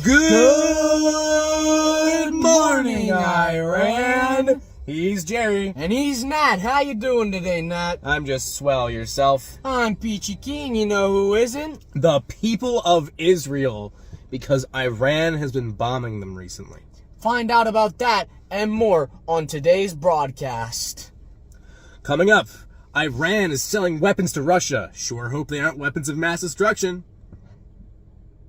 Good morning, Iran. He's Jerry. And he's Nat. How you doing today, Nat? I'm just swell. Yourself? I'm Peachy Keen. You know who isn't? The people of Israel, because Iran has been bombing them recently. Find out about that and more on today's broadcast. Coming up, Iran is selling weapons to Russia. Sure hope they aren't weapons of mass destruction.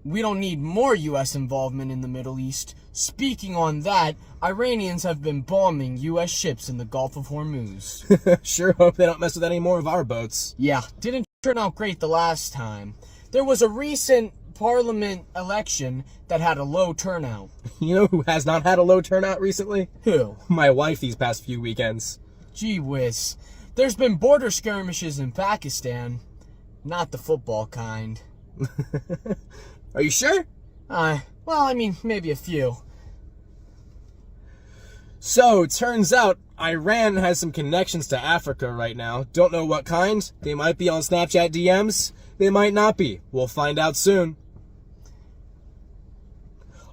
We don't need more U.S. involvement in the Middle East. Speaking on that, Iranians have been bombing U.S. ships in the Gulf of Hormuz. Sure hope they don't mess with any more of our boats. Yeah, didn't turn out great the last time. There was a recent parliament election that had a low turnout. You know who has not had a low turnout recently? Who? My wife these past few weekends. Gee whiz. There's been border skirmishes in Pakistan. Not the football kind. Are you sure? Maybe a few. So, turns out, Iran has some connections to Africa right now. Don't know what kind. They might be on Snapchat DMs. They might not be. We'll find out soon.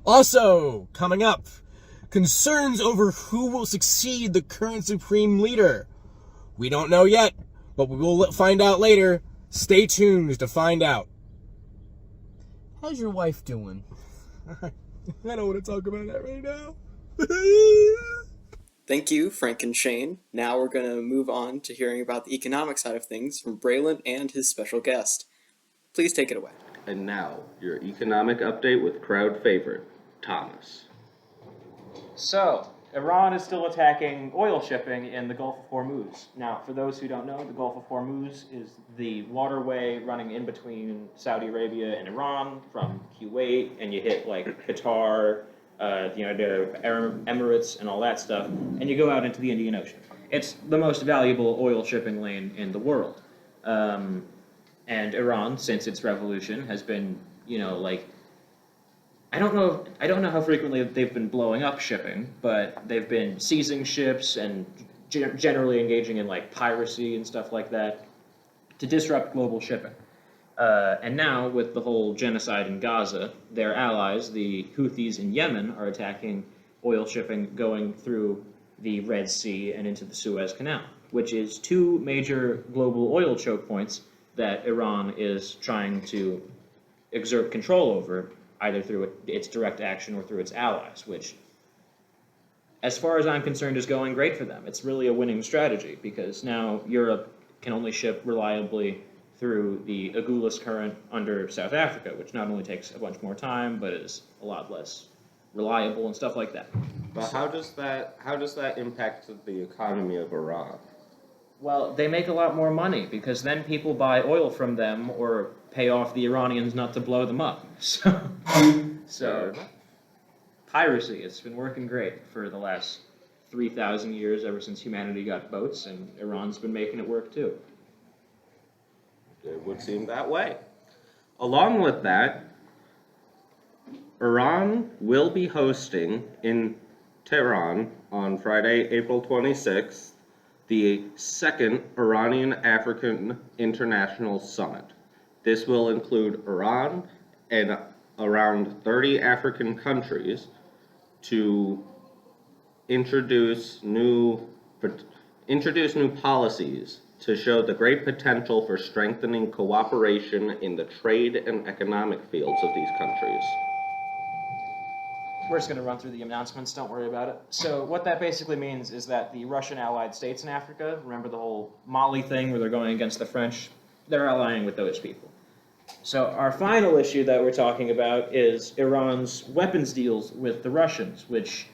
Also, coming up, concerns over who will succeed the current supreme leader. We don't know yet, but we will find out later. Stay tuned to find out. How's your wife doing? I don't want to talk about that right now. Thank you, Frank and Shane. Now we're going to move on to hearing about the economic side of things from Braylon and his special guest. Please take it away. And now, your economic update with crowd favorite, Thomas. So, Iran is still attacking oil shipping in the Gulf of Hormuz. Now, for those who don't know, the Gulf of Hormuz is the waterway running in between Saudi Arabia and Iran from Kuwait, and you hit like Qatar, the United Arab Emirates, and all that stuff, and you go out into the Indian Ocean. It's the most valuable oil shipping lane in the world. And Iran, since its revolution, has been, I don't know how frequently they've been blowing up shipping, but they've been seizing ships and generally engaging in like piracy and stuff like that to disrupt global shipping. And now, with the whole genocide in Gaza, their allies, the Houthis in Yemen, are attacking oil shipping going through the Red Sea and into the Suez Canal, which is two major global oil choke points that Iran is trying to exert control over, either through its direct action or through its allies, which, as far as I'm concerned, is going great for them. It's really a winning strategy, because now Europe can only ship reliably through the Agulhas Current under South Africa, which not only takes a bunch more time, but is a lot less reliable and stuff like that. But how does that impact the economy of Iran? Well, they make a lot more money, because then people buy oil from them or pay off the Iranians not to blow them up. So piracy, it's been working great for the last 3,000 years, ever since humanity got boats, and Iran's been making it work too. It would seem that way. Along with that, Iran will be hosting in Tehran on Friday, April 26th, the second Iranian-African International Summit. This will include Iran and around 30 African countries to introduce new policies to show the great potential for strengthening cooperation in the trade and economic fields of these countries. We're just going to run through the announcements, don't worry about it. So what that basically means is that the Russian allied states in Africa, remember the whole Mali thing where they're going against the French? They're allying with those people. So our final issue that we're talking about is Iran's weapons deals with the Russians, which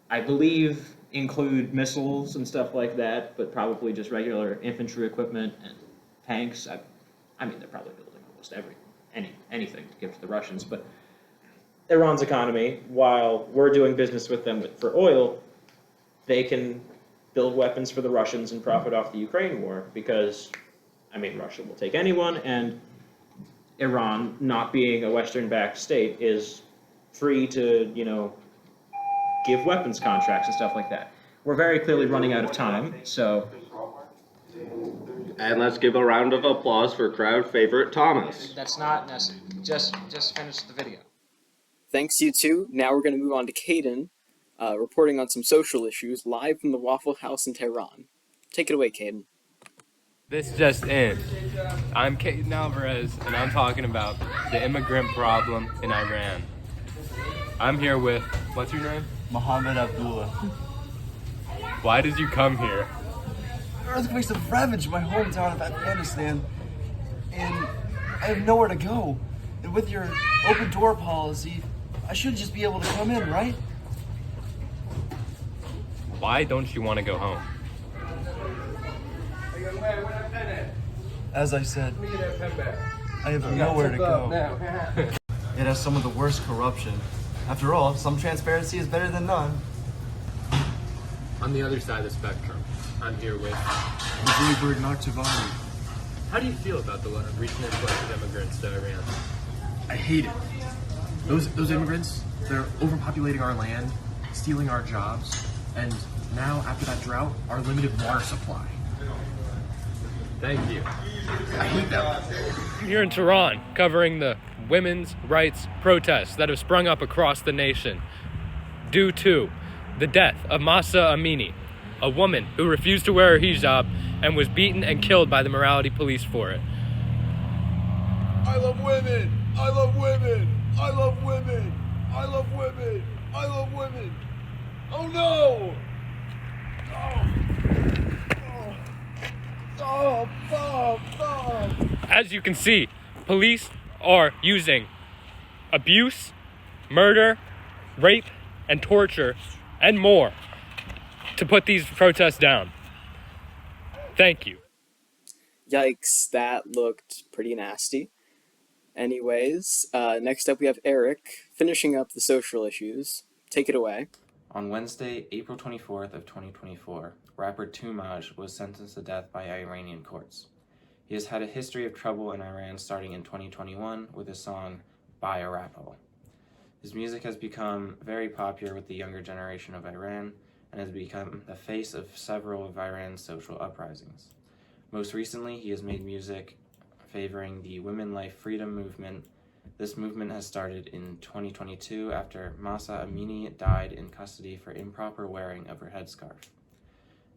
I believe include missiles and stuff like that, but probably just regular infantry equipment and tanks. I mean, they're probably building almost anything to give to the Russians, but Iran's economy, while we're doing business with them for oil, they can build weapons for the Russians and profit off the Ukraine war, because, Russia will take anyone, and Iran, not being a Western-backed state, is free to, give weapons contracts and stuff like that. We're very clearly running out of time, so... And let's give a round of applause for crowd favorite Thomas. That's not necessary. Just finish the video. Thanks, you two. Now we're going to move on to Caden, reporting on some social issues live from the Waffle House in Tehran. Take it away, Caden. This just in. I'm Caden Alvarez, and I'm talking about the immigrant problem in Iran. I'm here with, what's your name? Mohammed Abdullah. Why did you come here? Earthquakes have ravaged my hometown of Afghanistan, and I have nowhere to go. And with your open door policy, I should just be able to come in, right? Why don't you want to go home? As I said, I have nowhere to go. It has some of the worst corruption. After all, some transparency is better than none. On the other side of the spectrum, I'm here with... Bird Nakhtivani. How do you feel about the recent influx of immigrants to Iran? I hate it. Those immigrants, they're overpopulating our land, stealing our jobs, and now, after that drought, our limited water supply. Thank you. I hate them. I'm here in Tehran, covering the women's rights protests that have sprung up across the nation due to the death of Mahsa Amini, a woman who refused to wear her hijab and was beaten and killed by the morality police for it. I love women! I love women! I love women! I love women! I love women! Oh no! As you can see, police are using abuse, murder, rape, and torture, and more to put these protests down. Thank you. Yikes, that looked pretty nasty. Anyways, next up we have Eric, finishing up the social issues. Take it away. On Wednesday, April 24th of 2024, rapper Tumaj was sentenced to death by Iranian courts. He has had a history of trouble in Iran starting in 2021 with his song Buy a Rap Hole. His music has become very popular with the younger generation of Iran and has become the face of several of Iran's social uprisings. Most recently, he has made music favoring the Women Life Freedom movement. This movement has started in 2022 after Mahsa Amini died in custody for improper wearing of her headscarf.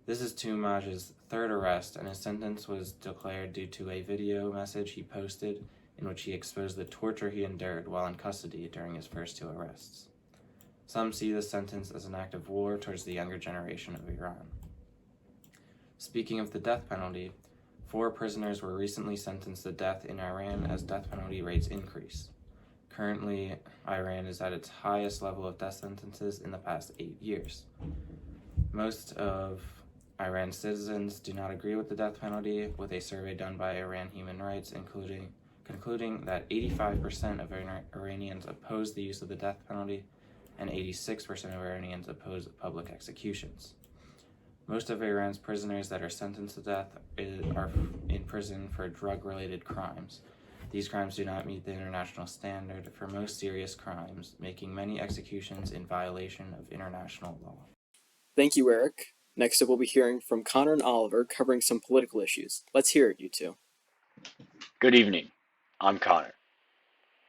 This is Tumaj's third arrest, and his sentence was declared due to a video message he posted in which he exposed the torture he endured while in custody during his first two arrests. Some see this sentence as an act of war towards the younger generation of Iran. Speaking of the death penalty, 4 prisoners were recently sentenced to death in Iran as death penalty rates increase. Currently, Iran is at its highest level of death sentences in the past 8 years. Most of Iran's citizens do not agree with the death penalty, with a survey done by Iran Human Rights concluding that 85% of Iranians oppose the use of the death penalty and 86% of Iranians oppose public executions. Most of Iran's prisoners that are sentenced to death are in prison for drug-related crimes. These crimes do not meet the international standard for most serious crimes, making many executions in violation of international law. Thank you, Eric. Next up, we'll be hearing from Connor and Oliver covering some political issues. Let's hear it, you two. Good evening. I'm Connor.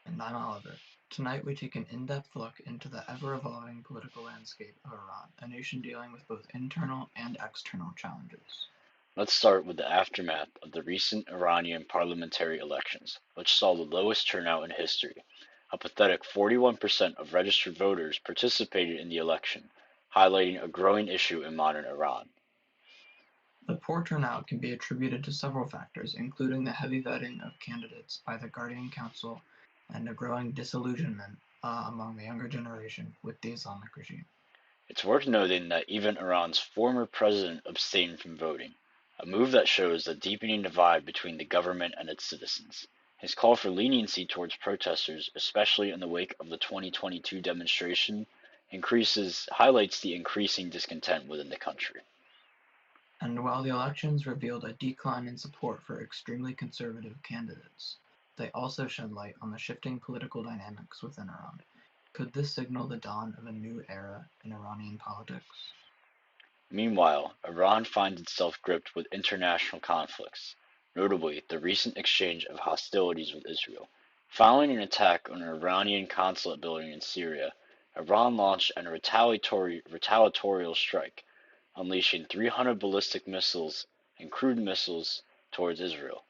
And I'm Oliver. Tonight we take an in-depth look into the ever-evolving political landscape of Iran, a nation dealing with both internal and external challenges. Let's start with the aftermath of the recent Iranian parliamentary elections, which saw the lowest turnout in history. A pathetic 41% of registered voters participated in the election, highlighting a growing issue in modern Iran. The poor turnout can be attributed to several factors, including the heavy vetting of candidates by the Guardian Council and a growing disillusionment among the younger generation with the Islamic regime. It's worth noting that even Iran's former president abstained from voting, a move that shows the deepening divide between the government and its citizens. His call for leniency towards protesters, especially in the wake of the 2022 demonstration, highlights the increasing discontent within the country. And while the elections revealed a decline in support for extremely conservative candidates, they also shed light on the shifting political dynamics within Iran. Could this signal the dawn of a new era in Iranian politics? Meanwhile, Iran finds itself gripped with international conflicts, notably the recent exchange of hostilities with Israel, Following an attack on an Iranian consulate building in Syria, Iran launched a retaliatorial strike, unleashing 300 ballistic missiles and crude missiles towards Israel.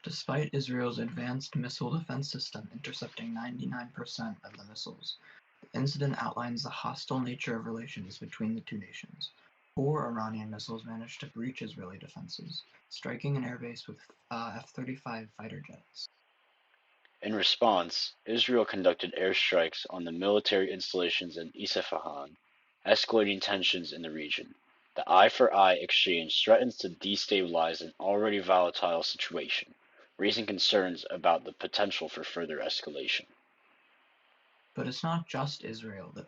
Despite Israel's advanced missile defense system intercepting 99% of the missiles, the incident outlines the hostile nature of relations between the two nations. 4 Iranian missiles managed to breach Israeli defenses, striking an airbase with F-35 fighter jets. In response, Israel conducted airstrikes on the military installations in Isfahan, escalating tensions in the region. The eye-for-eye exchange threatens to destabilize an already volatile situation, raising concerns about the potential for further escalation. But it's not just Israel that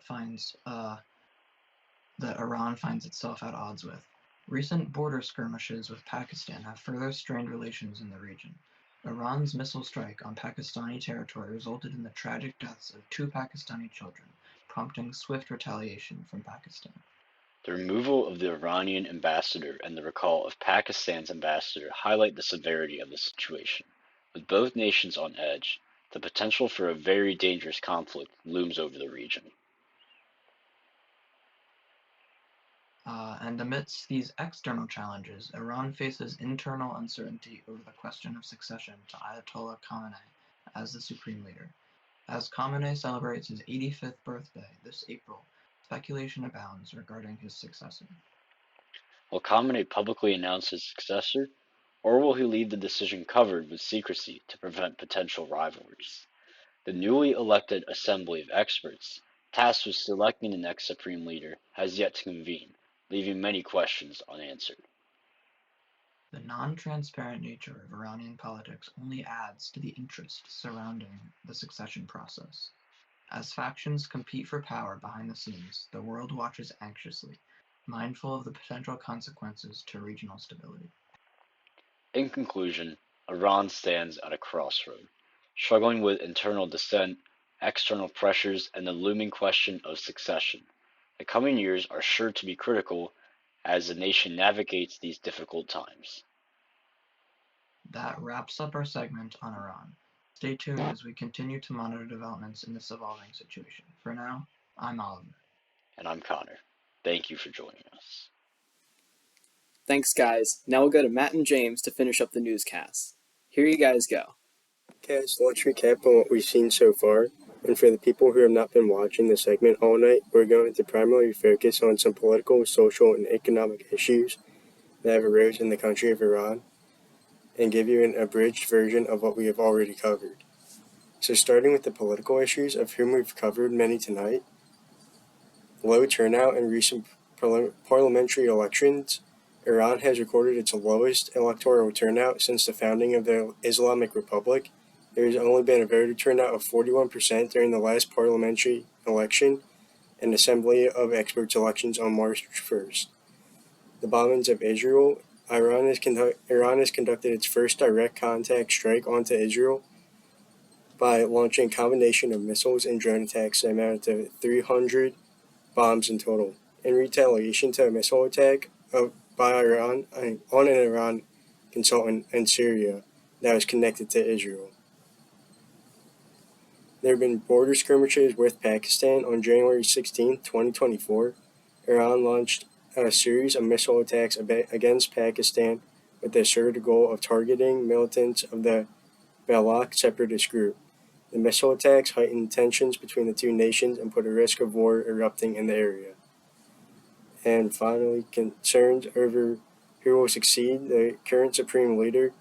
Iran finds itself at odds with. Recent border skirmishes with Pakistan have further strained relations in the region. Iran's missile strike on Pakistani territory resulted in the tragic deaths of 2 Pakistani children, prompting swift retaliation from Pakistan. The removal of the Iranian ambassador and the recall of Pakistan's ambassador highlight the severity of the situation. With both nations on edge, the potential for a very dangerous conflict looms over the region. And amidst these external challenges, Iran faces internal uncertainty over the question of succession to Ayatollah Khamenei as the supreme leader. As Khamenei celebrates his 85th birthday this April, speculation abounds regarding his successor. Will Khamenei publicly announce his successor, or will he leave the decision covered with secrecy to prevent potential rivalries? The newly elected assembly of experts, tasked with selecting the next supreme leader, has yet to convene, leaving many questions unanswered. The non-transparent nature of Iranian politics only adds to the interest surrounding the succession process. As factions compete for power behind the scenes, the world watches anxiously, mindful of the potential consequences to regional stability. In conclusion, Iran stands at a crossroad, struggling with internal dissent, external pressures, and the looming question of succession. The coming years are sure to be critical as the nation navigates these difficult times. That wraps up our segment on Iran. Stay tuned as we continue to monitor developments in this evolving situation. For now, I'm Oliver. And I'm Connor. Thank you for joining us. Thanks, guys. Now we'll go to Matt and James to finish up the newscast. Here you guys go. Okay, so let's recap on what we've seen so far. And for the people who have not been watching the segment all night, we're going to primarily focus on some political, social, and economic issues that have arose in the country of Iran and give you an abridged version of what we have already covered. So starting with the political issues, of whom we've covered many tonight, low turnout in recent parliamentary elections. Iran has recorded its lowest electoral turnout since the founding of the Islamic Republic. There has only been a voter turnout of 41% during the last parliamentary election and Assembly of Experts elections on March 1st. The bombings of Israel. Iran has conducted its first direct contact strike onto Israel by launching a combination of missiles and drone attacks that amounted to 300 bombs in total, in retaliation to a missile attack by Iran on an Iran consultant in Syria that was connected to Israel. There have been border skirmishes with Pakistan. On January 16, 2024. Iran launched a series of missile attacks against Pakistan with the asserted goal of targeting militants of the Baloch separatist group. The missile attacks heightened tensions between the two nations and put a risk of war erupting in the area. And finally, concerns over who will succeed the current supreme leader.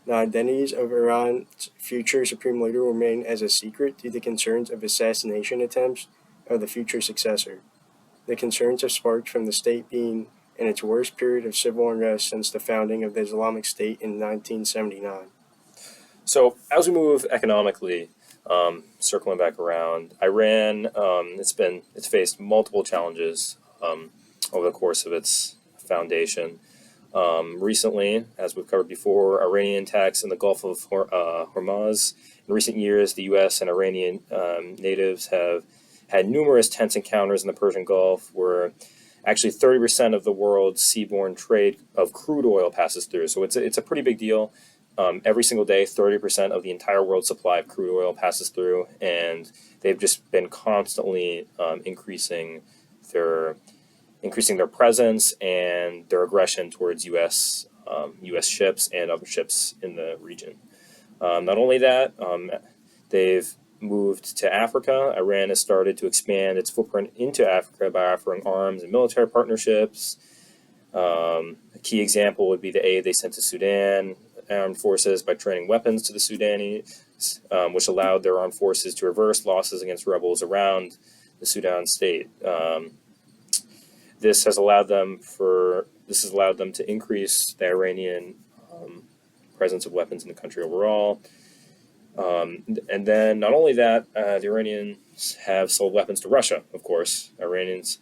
The identities of Iran's future supreme leader will remain as a secret due to concerns of assassination attempts of the future successor. The concerns have sparked from the state being in its worst period of civil unrest since the founding of the Islamic State in 1979. So as we move economically, circling back around, Iran, it's faced multiple challenges over the course of its foundation. Recently, as we've covered before, Iranian attacks in the Gulf of Hormuz. In recent years, the U.S. and Iranian natives have had numerous tense encounters in the Persian Gulf, where actually 30% of the world's seaborne trade of crude oil passes through. So it's a pretty big deal. every single day, 30% of the entire world supply of crude oil passes through, and they've just been constantly increasing their presence and their aggression towards U.S. Ships and other ships in the region. Not only that, they've moved to Africa. Iran has started to expand its footprint into Africa by offering arms and military partnerships. A key example would be the aid they sent to Sudan armed forces by training weapons to the Sudanese, which allowed their armed forces to reverse losses against rebels around the Sudan state. This has allowed them to increase the Iranian presence of weapons in the country overall. And then not only that, the Iranians have sold weapons to Russia, of course. Iranians,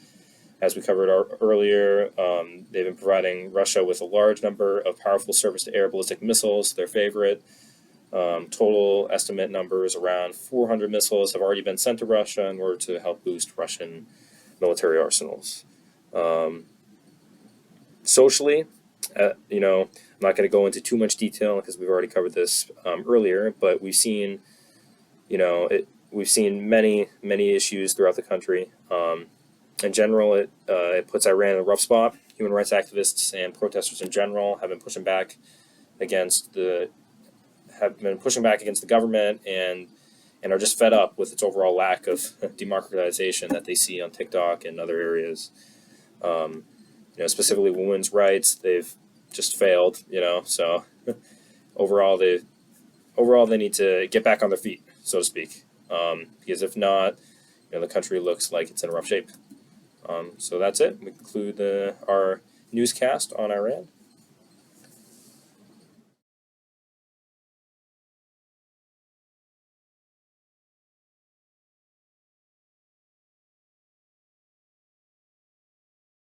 as we covered earlier, they've been providing Russia with a large number of powerful surface-to-air ballistic missiles, their favorite. Total estimate numbers around 400 missiles have already been sent to Russia in order to help boost Russian military arsenals. Socially, I'm not going to go into too much detail because we've already covered this earlier, but we've seen many issues throughout the country. In general, it puts Iran in a rough spot. Human rights activists and protesters in general have been pushing back against the government and are just fed up with its overall lack of democratization that they see on TikTok and other areas. Specifically women's rights, they've just failed. So overall they need to get back on their feet, so to speak. Because if not, the country looks like it's in rough shape. So that's it. We conclude our newscast on Iran.